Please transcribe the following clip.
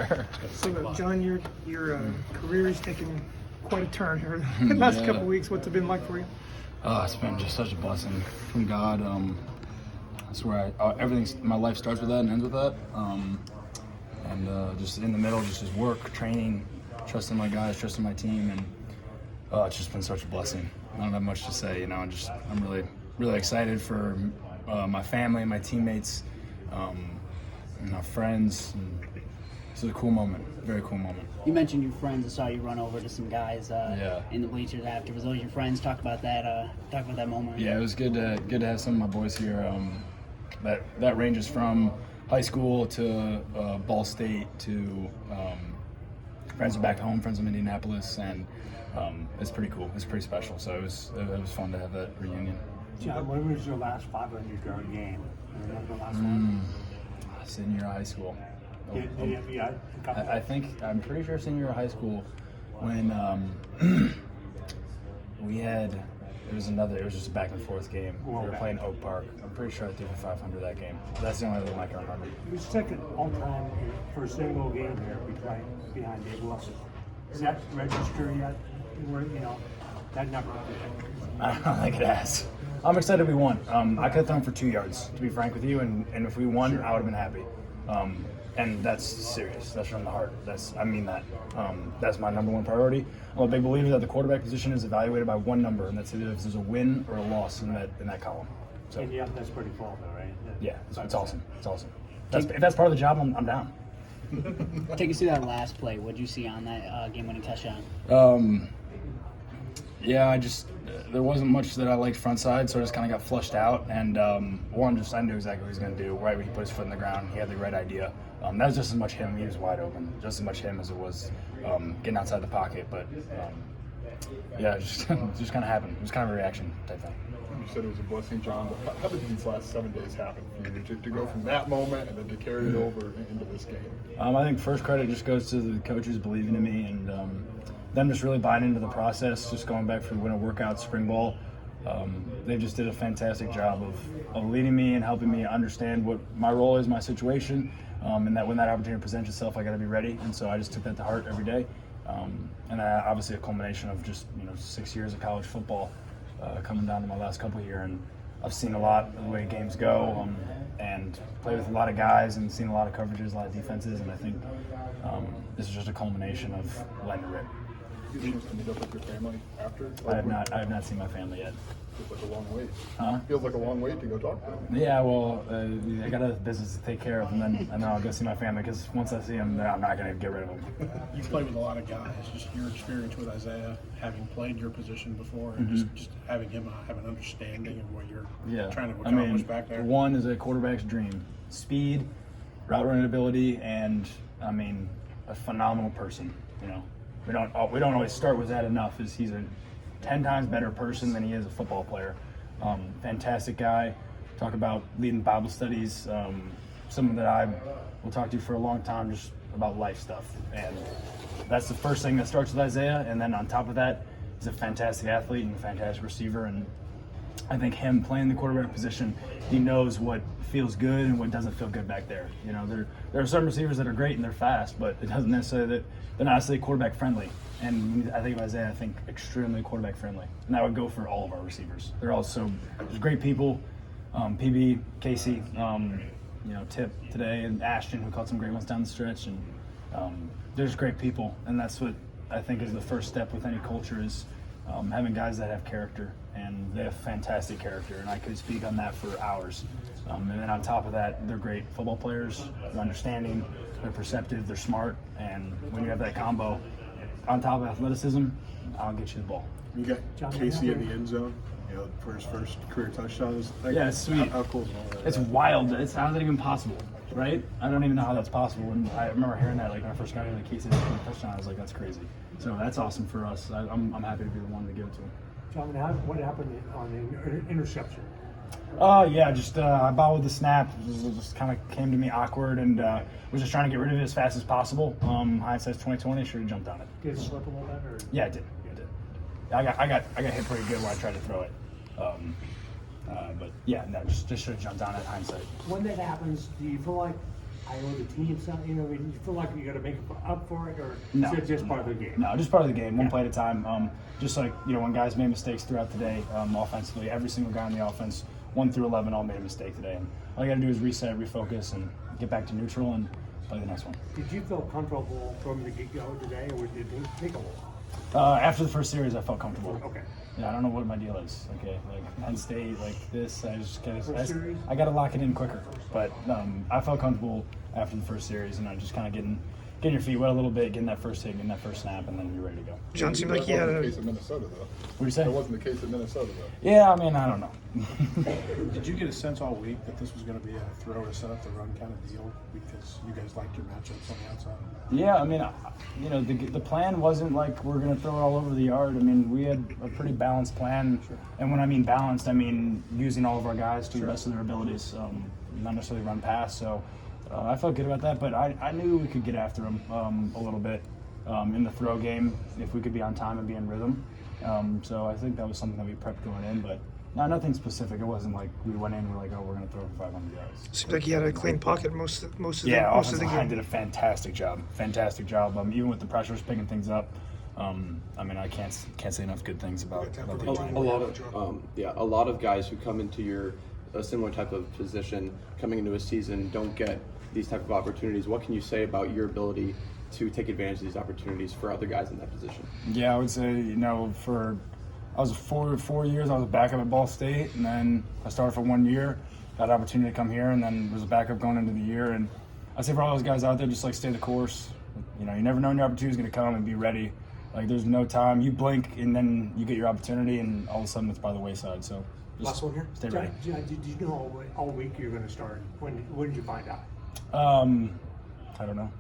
sure. So, John, your career has taken quite a turn here in the last couple of weeks. What's it been like for you? It's been just such a blessing from God. I swear, my life starts with that and ends with that. Just in the middle, just his work, training, trusting my guys, trusting my team, and it's just been such a blessing. I don't have much to say, I'm really, really excited for my family, my teammates, and my friends. And it's a cool moment, very cool moment. You mentioned your friends. I saw you run over to some guys in the bleachers after. Was those your friends? Talk about that moment. Yeah, it was good to have some of my boys here. That ranges from high school to Ball State to friends are back home, friends from Indianapolis, and it's pretty cool. It's pretty special. So it was fun to have that reunion. John, when was your last 500-yard game? Remember the last one? Senior high school. I'm pretty sure senior year of high school when it was just a back and forth game. We were playing Oak Park. I'm pretty sure I threw for 500 that game. That's the only one I can remember. You were second all time for a single game here behind Dave Wilson. Does that register yet? That number? I don't think it has. I'm excited we won. I could have thrown for 2 yards, to be frank with you, and if we won, sure, I would have been happy. And that's serious. That's from the heart. I mean that. That's my number one priority. I'm a big believer that the quarterback position is evaluated by one number, and that's either if there's a win or a loss in that column. So and that's pretty full, though, right? Yeah, it's awesome. It's awesome. If that's part of the job, I'm down. Take us through that last play. What did you see on that game-winning touchdown? There wasn't much that I liked front side, so I just kind of got flushed out. And I knew exactly what he was going to do. Right when he put his foot in the ground, he had the right idea. That was just as much him. He was wide open. Just as much him as it was getting outside the pocket. But it just kind of happened. It was kind of a reaction type thing. You said it was a blessing, John. But how did these last 7 days happen for you to go from that moment and then to carry it over into this game? I think first credit just goes to the coaches believing in me and them just really buying into the process, just going back for winter workouts, spring ball. They just did a fantastic job of leading me and helping me understand what my role is, my situation, and that when that opportunity presents itself, I got to be ready. And so I just took that to heart every day. Obviously a culmination of just 6 years of college football coming down to my last couple here, and I've seen a lot of the way games go and played with a lot of guys and seen a lot of coverages, a lot of defenses, and I think this is just a culmination of letting it rip. You get a chance to meet up with your family after? I have not seen my family yet. Feels like a long wait. Huh? Feels like a long wait to go talk to them. Yeah, well, I got a business to take care of, and then I'll go see my family because once I see them, I'm not going to get rid of them. You play with a lot of guys. Just your experience with Isaiah, having played your position before, and just having him have an understanding of what you're trying to accomplish back there. One is a quarterback's dream: speed, route running ability, and a phenomenal person. We don't always start with that enough. He's a 10 times better person than he is a football player. Fantastic guy. Talk about leading Bible studies. Someone that I will talk to for a long time, just about life stuff. And that's the first thing that starts with Isaiah. And then on top of that, he's a fantastic athlete and a fantastic receiver. And I think him playing the quarterback position, he knows what feels good and what doesn't feel good back there. There are some receivers that are great and they're fast, but it doesn't necessarily that they're not necessarily quarterback friendly. And I think of Isaiah, I think extremely quarterback friendly, and that would go for all of our receivers. They're all there's great people. PB, Casey, Tip today, and Ashton, who caught some great ones down the stretch, and there's great people, and that's what I think is the first step with any culture is having guys that have character, and they have fantastic character, and I could speak on that for hours. And then on top of that, they're great football players. They're understanding, they're perceptive, they're smart, and when you have that combo, on top of athleticism, I'll get you the ball. You got Casey in the end zone, for his first career touchdowns. Yeah, it's sweet. How cool is all that? It's wild. How's that even possible, right? I don't even know how that's possible. And I remember hearing that when I first got into Casey had a touchdown. I was like, that's crazy. So that's awesome for us. I'm happy to be the one to give it to him. John, what happened on the interception? I bobbled the snap. It just kind of came to me awkward, and was just trying to get rid of it as fast as possible. Hindsight's 2020. Should have jumped on it. Did it slip a little bit? Or? Yeah, it did. I got hit pretty good when I tried to throw it. Just should have jumped on it. Hindsight. When that happens, do you feel like Iowa team, something, you know, I mean, you feel like you got to make up for it, or No. is it just part of the game? No, just part of the game, one play at a time. Just like, when guys made mistakes throughout the day, offensively, every single guy on the offense, 1 through 11, all made a mistake today. And all you got to do is reset, refocus, and get back to neutral and play the next one. Did you feel comfortable from the get-go today, or did it take a while? After the first series, I felt comfortable. Okay. Yeah, I don't know what my deal is. Okay, like Penn State, like this, Series? I got to lock it in quicker. But I felt comfortable after the first series, and I'm just kind of getting your feet wet a little bit, getting that first hit, getting that first snap, and then you're ready to go. John seemed like he That had wasn't the a. case in Minnesota, though. What do you say? That wasn't the case in Minnesota, though. Yeah, I mean, I don't know. Did you get a sense all week that this was going to be a throw to set up the run kind of deal because you guys liked your matchups on the outside? Yeah, I mean, the plan wasn't like we're going to throw it all over the yard. I mean, we had a pretty balanced plan. Sure. And when I mean balanced, I mean using all of our guys to the best of their abilities, not necessarily run pass. So I felt good about that, but I knew we could get after them a little bit in the throw game if we could be on time and be in rhythm. So I think that was something that we prepped going in, but nothing specific. It wasn't like we went in and we're like, oh, we're going to throw for 500 yards. Seems like he had a clean pocket most of the offensive line game. did a fantastic job. Even with the pressures picking things up. I mean, I can't say enough good things about the line. A lot of guys who come into a similar type of position coming into a season don't get these type of opportunities. What can you say about your ability to take advantage of these opportunities for other guys in that position? Yeah, I would say, I was 4 years, I was a backup at Ball State, and then I started for 1 year, got an opportunity to come here, and then was a backup going into the year. And I say for all those guys out there, just like stay the course. You never know when your opportunity is going to come, and be ready. Like, there's no time. You blink, and then you get your opportunity, and all of a sudden it's by the wayside. So just Last one here. stay ready. John, did you know all week you're going to start? When did you find out? I don't know.